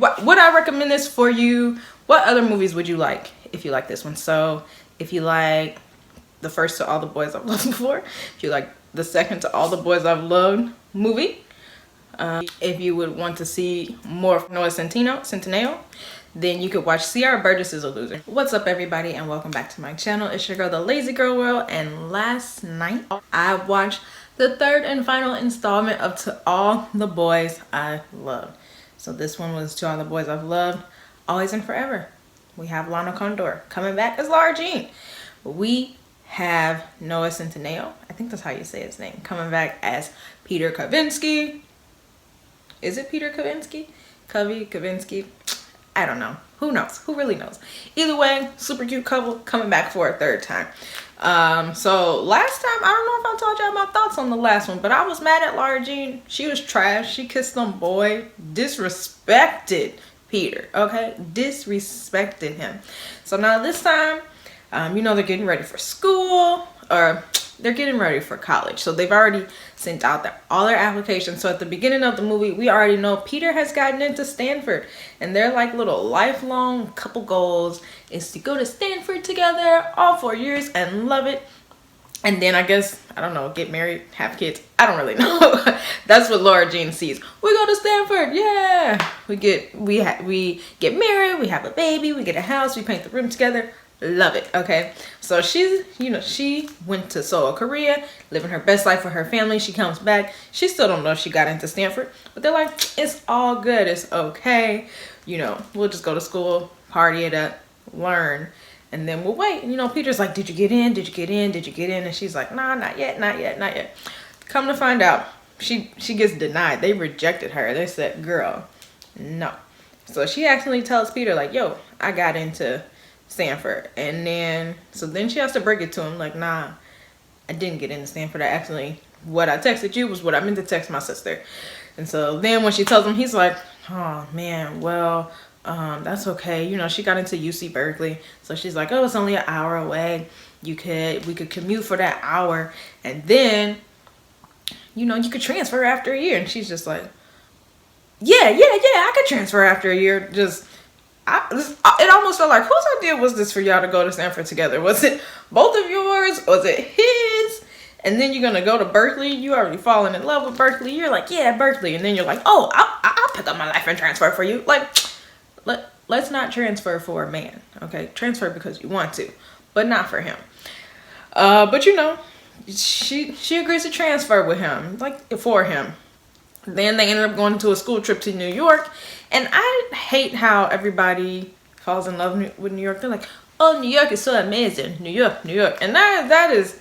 Would I recommend this for you? What other movies would you like if you like this one? So if you like the first To All the Boys I've Loved Before, if you like the second To All the Boys I've Loved movie, if you would want to see more of Noah Centineo, then you could watch Ciara Burgess Is a Loser. What's up, everybody, and welcome back to my channel. It's your girl, the Lazy Girl World, and last night I watched the third and final installment of To All the Boys I Loved. So this one was To All the Boys I've Loved, Always and Forever. We have Lana Condor coming back as Lara Jean. We have Noah Centineo, I think that's how you say his name, coming back as Peter Kavinsky. Is it Peter Kavinsky? Kavinsky? I don't know. Who knows? Who really knows? Either way, super cute couple coming back for a third time. So last time, I don't know if I told y'all my thoughts on the last one, but I was mad at Lara Jean. She was trash. She kissed some boy, disrespected Peter, okay? Disrespected him. So now this time, you know, they're getting ready for school, or they're getting ready for college. So they've already sent out all their applications. So at the beginning of the movie, we already know Peter has gotten into Stanford, and their like little lifelong couple goals is to go to Stanford together all 4 years and love it. And then I guess, I don't know, get married, have kids. I don't really know. That's what Lara Jean sees. We go to Stanford, yeah. We get married, we have a baby, we get a house, we paint the room together. Love it. Okay, so she's, you know, she went to Seoul, Korea, living her best life with her family. She comes back, she still don't know if she got into Stanford, but they're like, it's all good, it's okay, you know, we'll just go to school, party it up, learn, and then we'll wait. And, you know, Peter's like, did you get in, did you get in, did you get in? And she's like, nah, not yet, not yet, not yet. Come to find out, she gets denied. They rejected her. They said, girl, no. So she actually tells Peter like, yo, I got into Stanford. And then she has to break it to him like, nah, I didn't get into Stanford. What I texted you was what I meant to text my sister. And so then when she tells him, he's like, oh man, well, that's okay. You know, she got into UC Berkeley. So she's like, oh, it's only an hour away. We could commute for that hour, and then, you know, you could transfer after a year. And she's just like, yeah, I could transfer after a year. It almost felt like, whose idea was this for y'all to go to Stanford together? Was it both of yours? Was it his? And then you're gonna go to Berkeley. You already fallen in love with Berkeley. You're like, yeah, Berkeley. And then you're like, oh, I'll pick up my life and transfer for you. Like, let's not transfer for a man, okay? Transfer because you want to, but not for him. But you know, she agrees to transfer with him, like for him. Then they ended up going to a school trip to New York. And I hate how everybody falls in love with New York. They're like, oh, New York is so amazing. New York, New York. And that is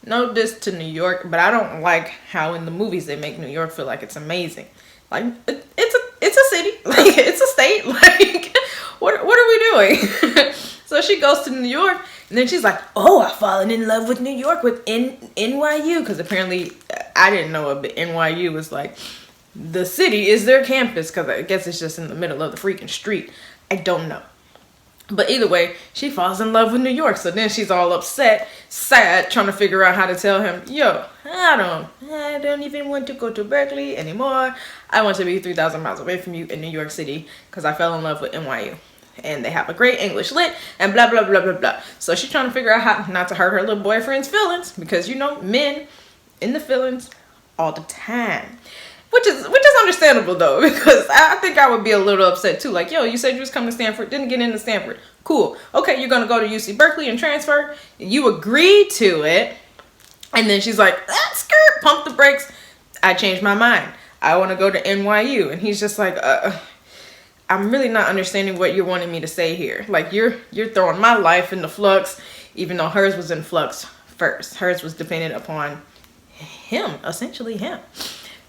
no diss to New York, but I don't like how in the movies they make New York feel like it's amazing. Like, it's a city. Like, it's a state. Like, what are we doing? So she goes to New York, and then she's like, oh, I've fallen in love with New York, with NYU. Because apparently, I didn't know, but NYU was like, the city is their campus, because I guess it's just in the middle of the freaking street. I don't know. But either way, she falls in love with New York. So then she's all upset, sad, trying to figure out how to tell him, yo, I don't even want to go to Berkeley anymore. I want to be 3,000 miles away from you in New York City because I fell in love with NYU. And they have a great English lit and blah, blah, blah, blah, blah. So she's trying to figure out how not to hurt her little boyfriend's feelings, because, you know, men in the feelings all the time. Which is understandable though, because I think I would be a little upset too. Like, yo, you said you was coming to Stanford, didn't get into Stanford. Cool. Okay, you're gonna go to UC Berkeley and transfer. You agreed to it. And then she's like, skirt, pump the brakes. I changed my mind. I want to go to NYU. And he's just like, I'm really not understanding what you're wanting me to say here. Like, you're throwing my life into flux, even though hers was in flux first. Hers was dependent upon him, essentially him.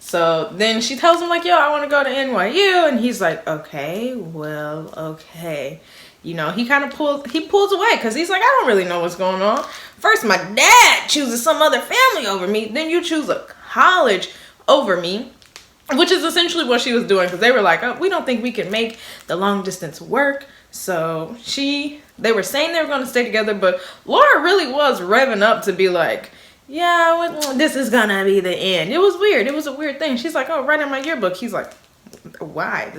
So then she tells him like, yo, I want to go to NYU. And he's like, okay, well, okay. You know, he pulls away because he's like, I don't really know what's going on. First, my dad chooses some other family over me. Then you choose a college over me, which is essentially what she was doing, because they were like, oh, we don't think we can make the long distance work. So they were saying they were going to stay together, but Laura really was revving up to be like, yeah, this is gonna be the end. It was weird. It was a weird thing. She's like, oh, right in my yearbook. He's like, why?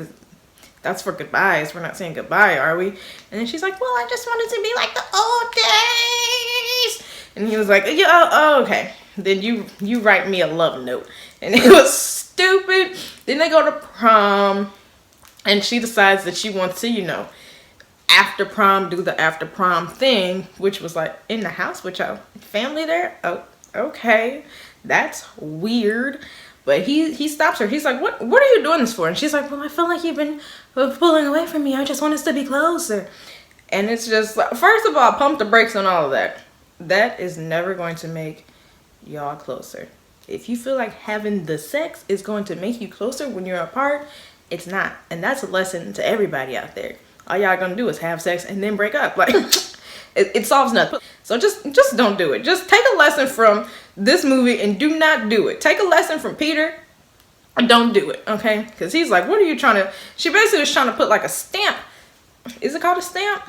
that's for goodbyes. We're not saying goodbye, are we? And then she's like, well, I just wanted to be like the old days. And he was like, yeah, oh, okay. Then you write me a love note. And it was stupid. Then they go to prom. And she decides that she wants to, you know, after prom, do the after prom thing, which was like in the house with your family there. Oh, okay. That's weird. But he stops her. He's like, what are you doing this for? And she's like, well, I feel like you've been pulling away from me. I just want us to be closer. And it's just like, first of all, pump the brakes on all of that. That is never going to make y'all closer. If you feel like having the sex is going to make you closer when you're apart, it's not. And that's a lesson to everybody out there. All y'all gonna do is have sex and then break up. Like, it solves nothing. So just don't do it. Just take a lesson from this movie and do not do it. Take a lesson from Peter and don't do it, okay? Because he's like, what are you trying to... She basically was trying to put like a stamp. Is it called a stamp?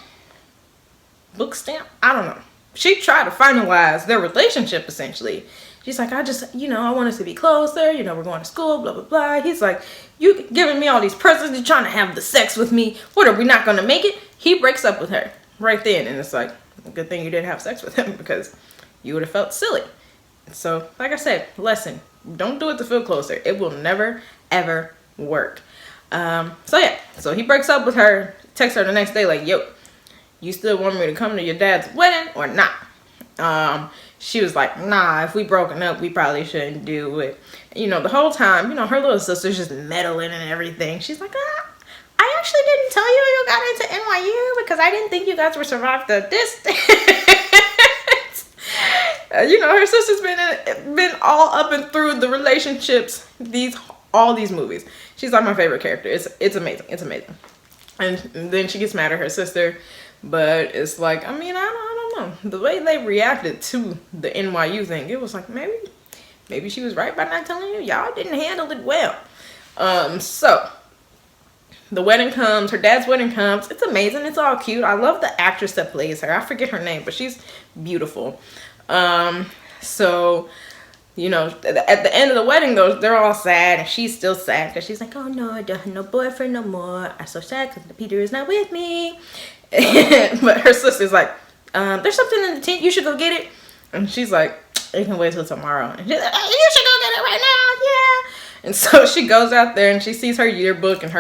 Book stamp? I don't know. She tried to finalize their relationship, essentially. She's like, I just, you know, I want us to be closer. You know, we're going to school, blah, blah, blah. He's like, you giving me all these presents. You're trying to have the sex with me. What, are we not going to make it? He breaks up with her right then. And it's like, good thing you didn't have sex with him because you would have felt silly. So, like I said, lesson. Don't do it to feel closer. It will never, ever work. So, yeah. So, he breaks up with her. Texts her the next day like, yo, you still want me to come to your dad's wedding or not? She was like, nah, if we broken up, we probably shouldn't do it. You know, the whole time, you know, her little sister's just meddling and everything. She's like, I actually didn't tell you got into NYU because I didn't think you guys would survive the distance. You know, her sister's been all up and through the relationships, all these movies. She's like my favorite character. It's amazing. It's amazing. And then she gets mad at her sister. But it's like, I mean, I don't know. The way they reacted to the NYU thing, it was like, maybe she was right by not telling you. Y'all didn't handle it well. So, the wedding comes. Her dad's wedding comes. It's amazing. It's all cute. I love the actress that plays her. I forget her name, but she's beautiful. So, you know, at the end of the wedding, though, they're all sad. And she's still sad because she's like, oh, no, I don't have no boyfriend no more. I'm so sad because Peter is not with me. But her sister's like, there's something in the tent, you should go get it. And she's like, you can wait till tomorrow. And she's like, you should go get it right now, yeah. And so she goes out there and she sees her yearbook and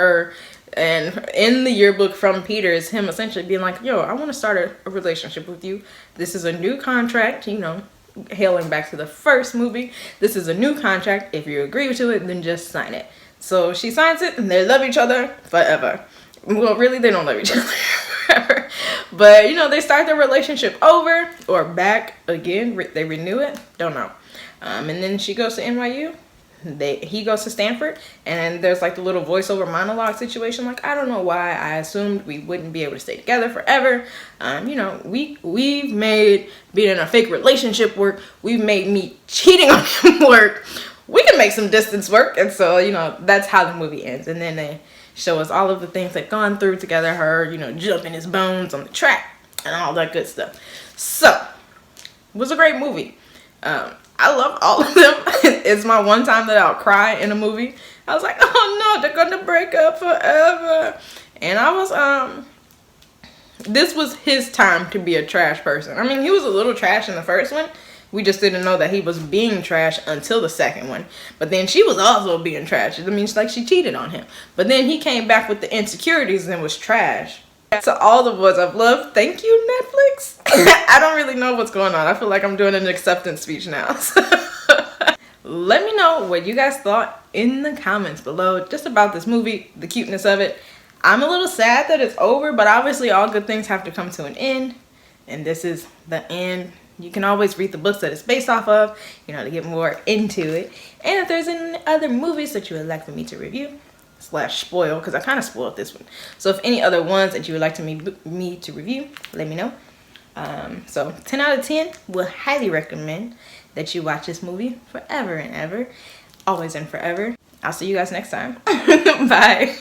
in the yearbook from Peter is him essentially being like, yo, I want to start a relationship with you. This is a new contract, you know, hailing back to the first movie. This is a new contract. If you agree to it, then just sign it. So she signs it and they love each other forever. Well, really, they don't love each other forever. But, you know, they start their relationship over or back again. They renew it. Don't know. And then she goes to NYU. He goes to Stanford. And there's like the little voiceover monologue situation. Like, I don't know why I assumed we wouldn't be able to stay together forever. You know, we've made being in a fake relationship work. We've made me cheating on him work. We can make some distance work. And so, you know, that's how the movie ends. And then they show us all of the things they've gone through together. Her, you know, jumping his bones on the track and all that good stuff. So, it was a great movie. I love all of them. It's my one time that I'll cry in a movie. I was like, oh no, they're gonna break up forever. And I was, this was his time to be a trash person. I mean, he was a little trash in the first one. We just didn't know that he was being trash until the second one. But then she was also being trash. I mean, it's like she cheated on him. But then he came back with the insecurities and was trash. To all the boys I've loved, thank you, Netflix. I don't really know what's going on. I feel like I'm doing an acceptance speech now. Let me know what you guys thought in the comments below just about this movie, the cuteness of it. I'm a little sad that it's over, but obviously all good things have to come to an end. And this is the end. You can always read the books that it's based off of, you know, to get more into it. And if there's any other movies that you would like for me to review / spoil, because I kind of spoiled this one. So if any other ones that you would like me to review, let me know. So 10 out of 10 will highly recommend that you watch this movie forever and ever. Always and forever. I'll see you guys next time. Bye.